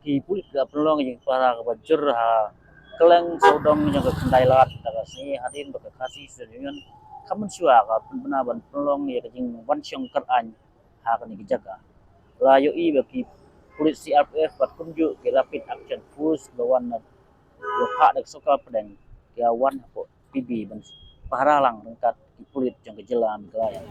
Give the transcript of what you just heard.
Ki pulit ga penolong yang para ka bajur ha keleng saudong yang ke Khyndai lat daga sini hadin baka kasih sedungan kamun syua ka penaban penolong ya kajing wan Shong Kyraiñ ha ka ni jaga layo i baki pulit CRPF bat kunju ke rapid action force bawan na lokha dak soka pedang ke wan po PB ban Pahara lang rengkat ki pulit yang ke jelam ke layan